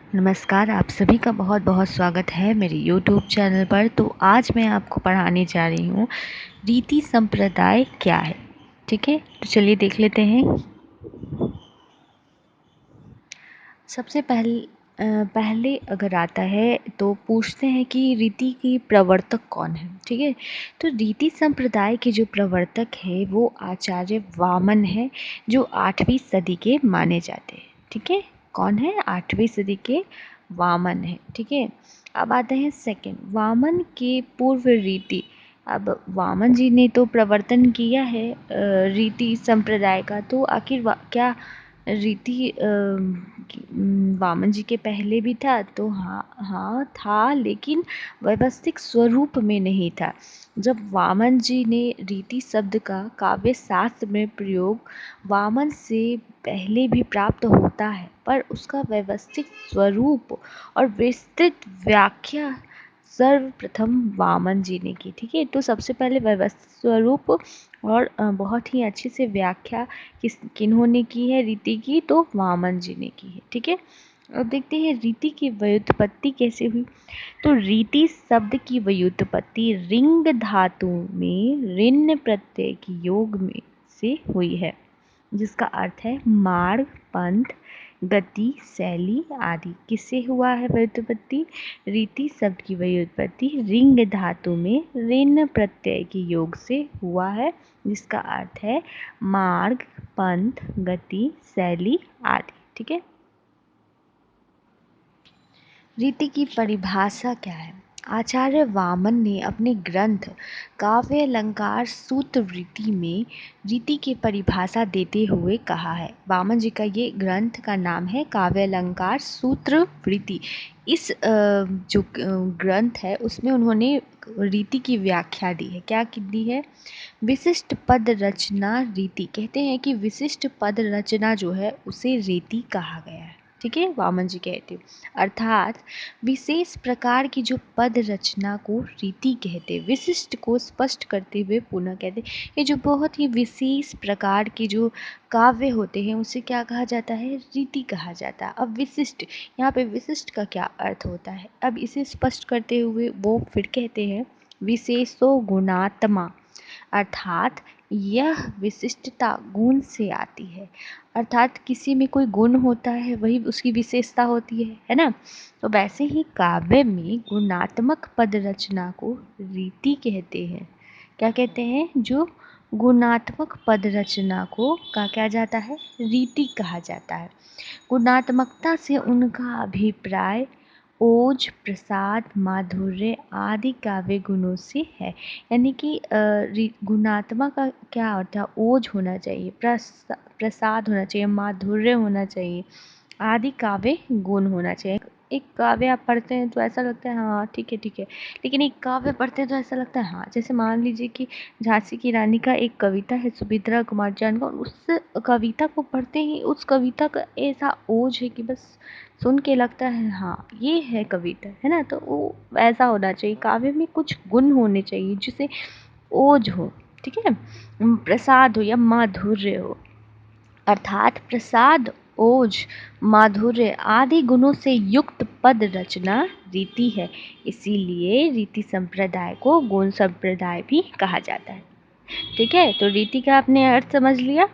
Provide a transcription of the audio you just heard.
नमस्कार, आप सभी का बहुत बहुत स्वागत है मेरे YouTube चैनल पर। तो आज मैं आपको पढ़ाने जा रही हूँ रीति संप्रदाय क्या है। ठीक है, तो चलिए देख लेते हैं। सबसे पहले अगर आता है तो पूछते हैं कि रीति की प्रवर्तक कौन है। ठीक है, तो रीति संप्रदाय के जो प्रवर्तक है वो आचार्य वामन है, जो 8वीं सदी के माने जाते हैं। ठीक है, कौन है? 8वीं सदी के वामन है। ठीक है, अब आते हैं सेकंड, वामन के पूर्व रीति। अब वामन जी ने तो प्रवर्तन किया है रीति संप्रदाय का, तो आखिर क्या रीति वामन जी के पहले भी था? तो हाँ था, लेकिन व्यवस्थित स्वरूप में नहीं था। जब वामन जी ने रीति शब्द का काव्य शास्त्र में प्रयोग वामन से पहले भी प्राप्त होता है, पर उसका व्यवस्थित स्वरूप और विस्तृत व्याख्या सर्वप्रथम वामन जी ने की। ठीक है, तो सबसे पहले व्यवस्थित स्वरूप और बहुत ही अच्छे से व्याख्या किन्होंने की है रीति की? तो वामन जी ने की है। ठीक है, अब देखते हैं रीति की व्युत्पत्ति कैसे हुई। तो रीति शब्द की व्युत्पत्ति रिंग धातु में ऋण प्रत्यय की योग में से हुई है, जिसका अर्थ है मार्ग, पंथ, गति, शैली आदि। किससे हुआ है व्युत्पत्ति? रीति शब्द की व्युत्पत्ति रिंग धातु में ऋण प्रत्यय के योग से हुआ है, जिसका अर्थ है मार्ग, पंथ, गति, शैली आदि। ठीक है, रीति की परिभाषा क्या है? आचार्य वामन ने अपने ग्रंथ काव्य अलंकार सूत्र वृत्ति में रीति की परिभाषा देते हुए कहा है। वामन जी का ये ग्रंथ का नाम है काव्य अलंकार सूत्र वृत्ति। इस जो ग्रंथ है उसमें उन्होंने रीति की व्याख्या दी है। क्या दी है? विशिष्ट पद रचना रीति। कहते हैं कि विशिष्ट पद रचना जो है उसे रीति कहा गया है। ठीक है, वामन जी कहते हैं, अर्थात विशेष प्रकार की जो पद रचना को रीति कहते हैं। विशिष्ट को स्पष्ट करते हुए पुनः कहते हैं ये जो बहुत ही विशेष प्रकार के जो काव्य होते हैं उसे क्या कहा जाता है? रीति कहा जाता है। अब विशिष्ट, यहाँ पे विशिष्ट का क्या अर्थ होता है? अब इसे स्पष्ट करते हुए वो फिर कहते हैं विशेषो गुणात्मा, अर्थात यह विशिष्टता गुण से आती है। अर्थात किसी में कोई गुण होता है वही उसकी विशेषता होती है ना। तो वैसे ही काव्य में गुणात्मक पद रचना को रीति कहते हैं। क्या कहते हैं? जो गुणात्मक पद रचना को क्या कहा जाता है? रीति कहा जाता है। गुणात्मकता से उनका अभिप्राय ओज, प्रसाद, माधुर्य आदि काव्य गुणों से है। यानी कि गुणात्मक का क्या अर्थ है? ओज होना चाहिए, प्रसाद होना चाहिए, माधुर्य होना चाहिए, आदि काव्य गुण होना चाहिए। एक काव्य आप पढ़ते हैं तो ऐसा लगता है हाँ ठीक है ठीक है, लेकिन एक काव्य पढ़ते हैं तो ऐसा लगता है हाँ, जैसे मान लीजिए कि झांसी की रानी का एक कविता है सुभद्रा कुमार जान का, उस कविता को पढ़ते ही उस कविता का ऐसा ओज है कि बस सुन के लगता है हाँ ये है कविता, है ना। तो वो ऐसा होना चाहिए, काव्य में कुछ गुण होने चाहिए जिसे ओज हो। ठीक है, प्रसाद हो या माधुर्य हो, अर्थात प्रसाद, ओज, माधुर्य आदि गुणों से युक्त पद रचना रीति है। इसीलिए रीति संप्रदाय को गुण संप्रदाय भी कहा जाता है। ठीक है, तो रीति का आपने अर्थ समझ लिया।